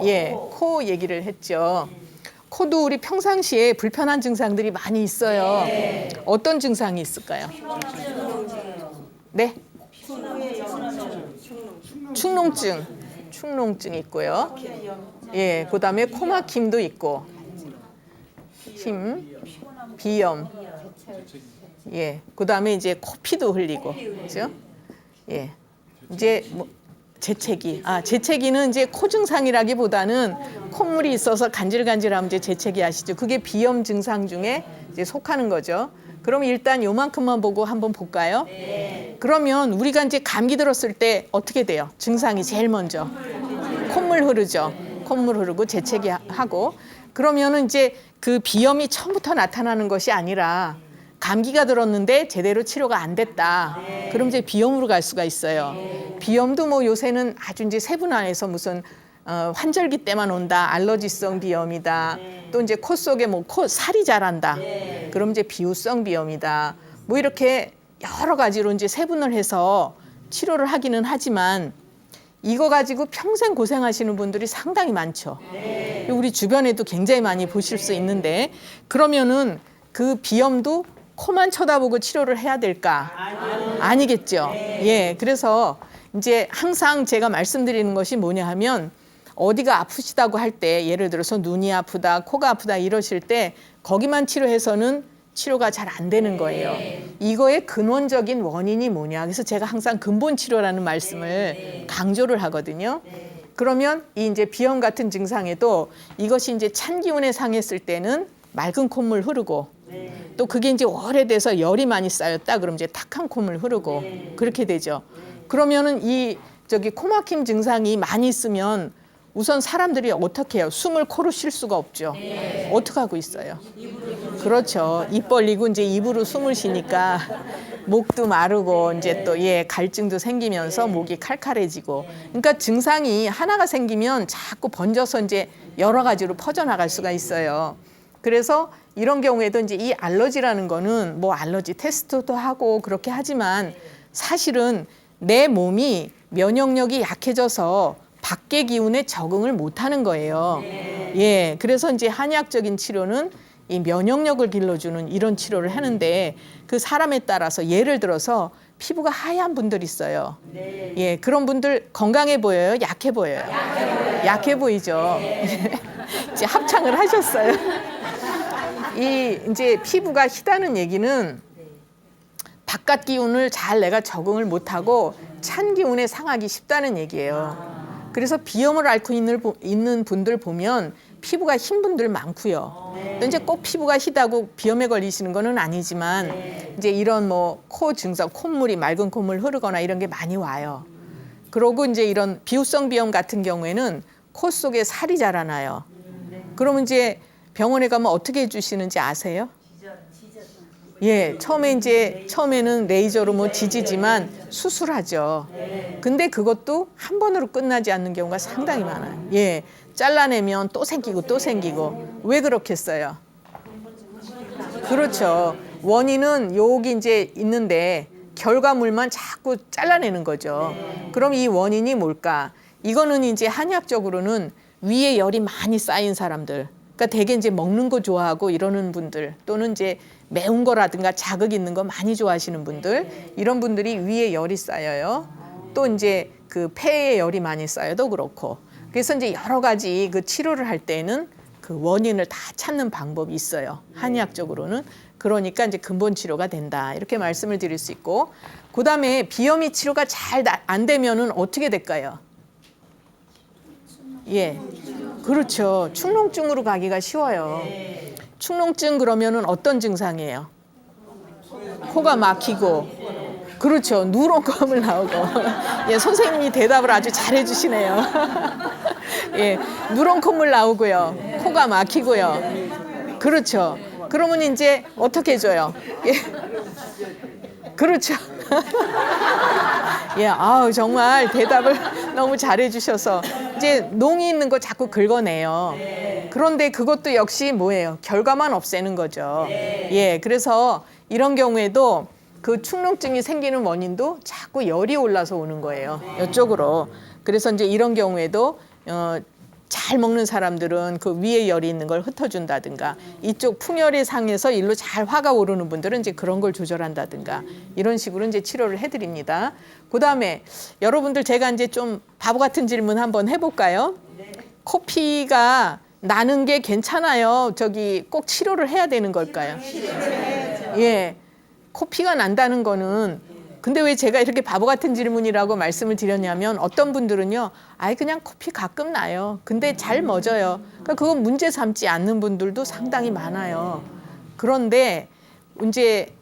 예, 코 얘기를 했죠. 코도 우리 평상시에 불편한 증상들이 많이 있어요. 어떤 증상이 있을까요? 네? 축농증. 축농증이 있고요. 예, 그다음에 코막힘도 있고. 비염. 예, 그다음에 이제 코피도 흘리고. 그렇죠? 예. 이제 뭐 재채기는 이제 코 증상이라기보다는 콧물이 있어서 간질간질하면 이제 재채기 아시죠? 그게 비염 증상 중에 이제 속하는 거죠. 그럼 일단 요만큼만 보고 한번 볼까요? 그러면 우리가 이제 감기 들었을 때 어떻게 돼요? 증상이 제일 먼저 콧물 흐르죠. 콧물 흐르고 재채기 하고 그러면은 이제 그 비염이 처음부터 나타나는 것이 아니라 감기가 들었는데 제대로 치료가 안 됐다. 그럼 이제 비염으로 갈 수가 있어요. 비염도 뭐 요새는 아주 이제 세분화해서 무슨 환절기 때만 온다, 알러지성 비염이다. 또 이제 코 속에 뭐 코 살이 자란다. 그럼 이제 비후성 비염이다. 뭐 이렇게 여러 가지로 이제 세분을 해서 치료를 하기는 하지만 이거 가지고 평생 고생하시는 분들이 상당히 많죠. 우리 주변에도 굉장히 많이 보실 수 있는데 그러면은 그 비염도 코만 쳐다보고 치료를 해야 될까? 아니겠죠. 예, 그래서 이제 항상 제가 말씀드리는 것이 뭐냐 하면 어디가 아프시다고 할 때 예를 들어서 눈이 아프다, 코가 아프다 이러실 때 거기만 치료해서는 치료가 잘 안 되는 거예요. 이거의 근원적인 원인이 뭐냐. 그래서 제가 항상 근본 치료라는 말씀을 강조를 하거든요. 그러면 이 이제 비염 같은 증상에도 이것이 이제 찬 기운에 상했을 때는 맑은 콧물 흐르고 또 그게 이제 오래돼서 열이 많이 쌓였다 그럼 이제 탁한 콧물 흐르고 그렇게 되죠. 그러면은 이 코막힘 증상이 많이 있으면 우선 사람들이 어떻게 해요? 숨을 코로 쉴 수가 없죠. 어떻게 하고 있어요? 그렇죠. 입 벌리고 이제 입으로 숨을 쉬니까 목도 마르고 이제 또 갈증도 생기면서 목이 칼칼해지고. 그러니까 증상이 하나가 생기면 자꾸 번져서 이제 여러 가지로 퍼져나갈 수가 있어요. 그래서 이런 경우에도 이제 이 알러지라는 거는 뭐 알러지 테스트도 하고 그렇게 하지만 사실은 내 몸이 면역력이 약해져서 밖의 기운에 적응을 못하는 거예요. 예, 그래서 이제 한의학적인 치료는 이 면역력을 길러주는 이런 치료를 하는데 그 사람에 따라서 예를 들어서 피부가 하얀 분들 있어요. 예, 그런 분들 건강해 보여요? 약해 보여요? 약해 보이죠. 이제 합창을 하셨어요. 이 이제 피부가 희다는 얘기는 바깥 기운을 잘 내가 적응을 못하고 찬 기운에 상하기 쉽다는 얘기예요. 그래서 비염을 앓고 있는 분들 보면 피부가 흰 분들 많고요. 또 이제 꼭 피부가 희다고 비염에 걸리시는 거는 아니지만 이제 이런 뭐 코 증상, 콧물이 맑은 콧물 흐르거나 이런 게 많이 와요. 그러고 이제 이런 비후성 비염 같은 경우에는 코 속에 살이 자라나요. 그러면 이제 병원에 가면 어떻게 해주시는지 아세요? 예, 처음에는 레이저로 뭐 지지지만 수술하죠. 근데 그것도 한 번으로 끝나지 않는 경우가 상당히 많아요. 예, 잘라내면 또 생기고 또 생기고. 왜 그렇겠어요? 그렇죠. 원인은 여기 이제 있는데 결과물만 자꾸 잘라내는 거죠. 그럼 이 원인이 뭘까? 이거는 이제 한의학적으로는 위에 열이 많이 쌓인 사람들. 그러니까 되게 이제 먹는 거 좋아하고 이러는 분들 또는 이제 매운 거라든가 자극 있는 거 많이 좋아하시는 분들 이런 분들이 위에 열이 쌓여요. 또 이제 그 폐에 열이 많이 쌓여도 그렇고 그래서 이제 여러 가지 그 치료를 할 때는 그 원인을 다 찾는 방법이 있어요. 한의학적으로는. 그러니까 이제 근본 치료가 된다. 이렇게 말씀을 드릴 수 있고 그다음에 비염이 치료가 잘 안 되면은 어떻게 될까요? 예. 그렇죠. 축농증으로 가기가 쉬워요. 축농증 그러면은 어떤 증상이에요? 코가 막히고, 그렇죠. 누런 콧물 나오고. 예, 선생님이 대답을 아주 잘해 주시네요. 예, 누런 콧물 나오고요. 코가 막히고요. 그렇죠. 그러면 이제 어떻게 해줘요? 예. 그렇죠. 예, 아우 정말 대답을 너무 잘해 주셔서 이제 농이 있는 거 자꾸 긁어내요. 그런데 그것도 역시 뭐예요? 결과만 없애는 거죠. 예, 그래서 이런 경우에도 그 축농증이 생기는 원인도 자꾸 열이 올라서 오는 거예요. 이쪽으로. 그래서 이제 이런 경우에도 잘 먹는 사람들은 그 위에 열이 있는 걸 흩어준다든가, 이쪽 풍열의 상에서 일로 잘 화가 오르는 분들은 이제 그런 걸 조절한다든가, 이런 식으로 이제 치료를 해드립니다. 그다음에 여러분들, 제가 이제 좀 바보 같은 질문 한번 해볼까요? 코피가 나는 게 괜찮아요? 저기 꼭 치료를 해야 되는 걸까요? 예, 코피가 난다는 거는, 근데 왜 제가 이렇게 바보 같은 질문이라고 말씀을 드렸냐면, 어떤 분들은요, 아이 그냥 코피 가끔 나요. 근데 잘 멎어요. 그러니까 그건 문제 삼지 않는 분들도 상당히 많아요. 그런데 이제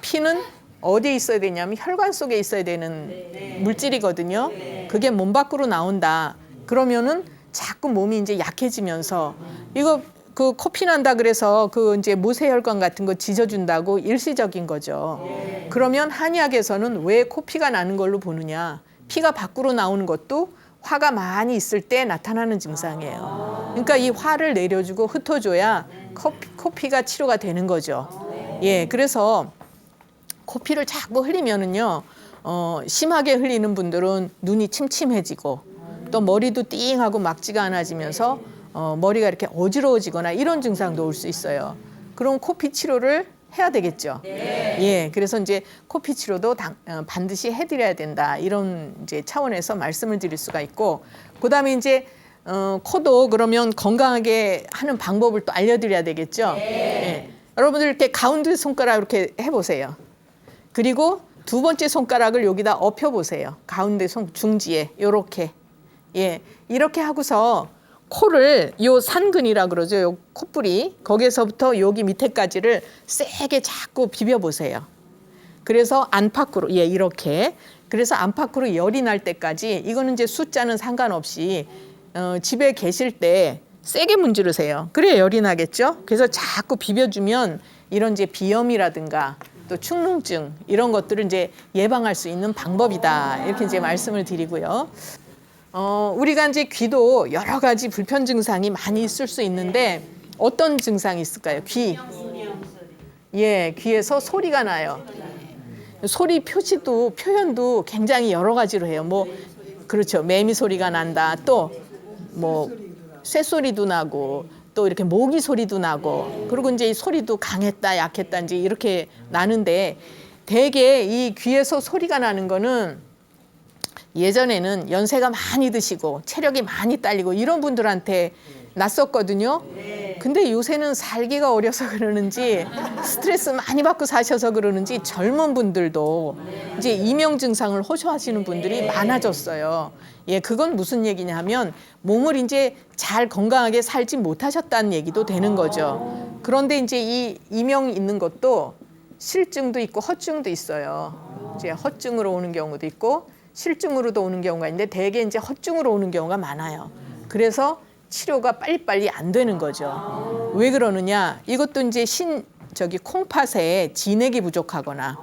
피는 어디에 있어야 되냐면 혈관 속에 있어야 되는 물질이거든요. 그게 몸 밖으로 나온다. 그러면은 자꾸 몸이 이제 약해지면서, 이거 그 코피 난다 그래서 그 이제 모세혈관 같은 거 지져준다고 일시적인 거죠. 그러면 한의학에서는 왜 코피가 나는 걸로 보느냐? 피가 밖으로 나오는 것도 화가 많이 있을 때 나타나는 증상이에요. 그러니까 이 화를 내려주고 흩어줘야 코피가 치료가 되는 거죠. 예, 그래서 코피를 자꾸 흘리면은요, 심하게 흘리는 분들은 눈이 침침해지고, 또 머리도 띵하고 막지가 않아지면서 머리가 이렇게 어지러워지거나 이런 증상도 올 수 있어요. 그럼 코피 치료를 해야 되겠죠. 예, 그래서 이제 코피 치료도 반드시 해드려야 된다, 이런 이제 차원에서 말씀을 드릴 수가 있고, 그다음에 이제 코도 그러면 건강하게 하는 방법을 또 알려드려야 되겠죠. 예. 여러분들 이렇게 가운데 손가락 이렇게 해보세요. 그리고 두 번째 손가락을 여기다 엎혀 보세요. 가운데 중지에 요렇게. 예, 이렇게 하고서 코를, 요 산근이라 그러죠. 요 콧불이, 거기에서부터 여기 밑에까지를 세게 자꾸 비벼 보세요. 그래서 안팎으로, 예, 이렇게. 그래서 안팎으로 열이 날 때까지, 이거는 이제 숫자는 상관없이 집에 계실 때 세게 문지르세요. 그래야 열이 나겠죠. 그래서 자꾸 비벼주면 이런 이제 비염이라든가 또 축농증, 이런 것들을 이제 예방할 수 있는 방법이다, 이렇게 이제 말씀을 드리고요. 우리가 이제 귀도 여러 가지 불편 증상이 많이 있을 수 있는데, 어떤 증상이 있을까요? 귀. 예, 귀에서 소리가 나요. 소리 표현도 굉장히 여러 가지로 해요. 뭐, 그렇죠. 매미 소리가 난다. 또, 뭐, 쇠소리도 나고, 또 이렇게 모기 소리도 나고, 그리고 이제 이 소리도 강했다, 약했다, 이제 이렇게 나는데, 대개 이 귀에서 소리가 나는 거는 예전에는 연세가 많이 드시고 체력이 많이 딸리고 이런 분들한테 났었거든요. 근데 요새는 살기가 어려서 그러는지, 스트레스 많이 받고 사셔서 그러는지, 젊은 분들도 이제 이명 증상을 호소하시는 분들이 많아졌어요. 예, 그건 무슨 얘기냐 하면 몸을 이제 잘 건강하게 살지 못하셨다는 얘기도 되는 거죠. 그런데 이제 이 이명 있는 것도 실증도 있고 허증도 있어요. 이제 허증으로 오는 경우도 있고 실증으로도 오는 경우가 있는데, 대개 이제 허증으로 오는 경우가 많아요. 그래서 치료가 빨리빨리 안 되는 거죠. 왜 그러느냐? 이것도 이제 콩팥에 진액이 부족하거나,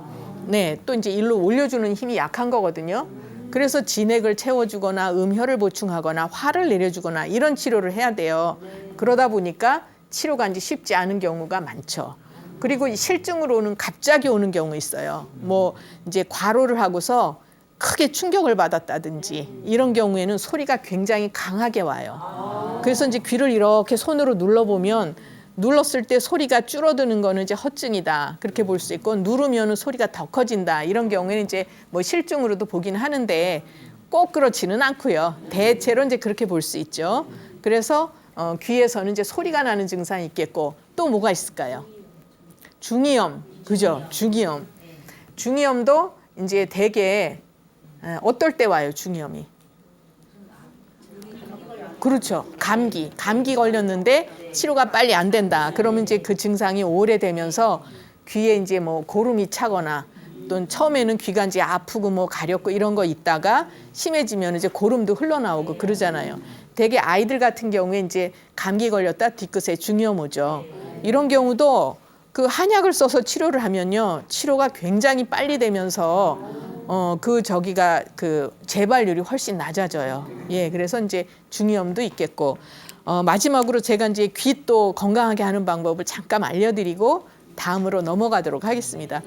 네, 또 이제 일로 올려주는 힘이 약한 거거든요. 그래서 진액을 채워주거나 음혈을 보충하거나 화를 내려주거나 이런 치료를 해야 돼요. 그러다 보니까 치료가 이제 쉽지 않은 경우가 많죠. 그리고 실증으로 오는, 갑자기 오는 경우 있어요. 뭐 이제 과로를 하고서 크게 충격을 받았다든지 이런 경우에는 소리가 굉장히 강하게 와요. 그래서 이제 귀를 이렇게 손으로 눌러보면, 눌렀을 때 소리가 줄어드는 거는 이제 허증이다, 그렇게 볼 수 있고, 누르면은 소리가 더 커진다, 이런 경우에는 이제 뭐 실증으로도 보긴 하는데 꼭 그렇지는 않고요. 대체로 이제 그렇게 볼 수 있죠. 그래서 귀에서는 이제 소리가 나는 증상이 있겠고, 또 뭐가 있을까요? 중이염, 그죠? 중이염도 이제 대개 어떨 때 와요, 중이염이? 그렇죠. 감기 걸렸는데 치료가 빨리 안 된다. 그러면 이제 그 증상이 오래되면서 귀에 이제 뭐 고름이 차거나, 또 처음에는 귀가 이제 아프고 뭐 가렵고 이런 거 있다가 심해지면 이제 고름도 흘러나오고 그러잖아요. 대개 아이들 같은 경우에 이제 감기 걸렸다 뒤끝에 중이염 오죠. 이런 경우도 그 한약을 써서 치료를 하면요, 치료가 굉장히 빨리 되면서 그 재발률이 훨씬 낮아져요. 예, 그래서 이제 중이염도 있겠고, 마지막으로 제가 이제 귀 또 건강하게 하는 방법을 잠깐 알려드리고 다음으로 넘어가도록 하겠습니다.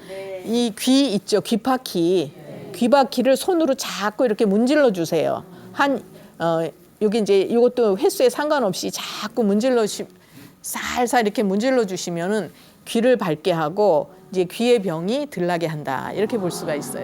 이 귀 있죠, 귀바퀴를 손으로 자꾸 이렇게 문질러 주세요. 한 여기 이제 이것도 횟수에 상관없이 자꾸 살살 이렇게 문질러 주시면은 귀를 밝게 하고 이제 귀의 병이 덜 나게 한다. 이렇게 볼 수가 있어요.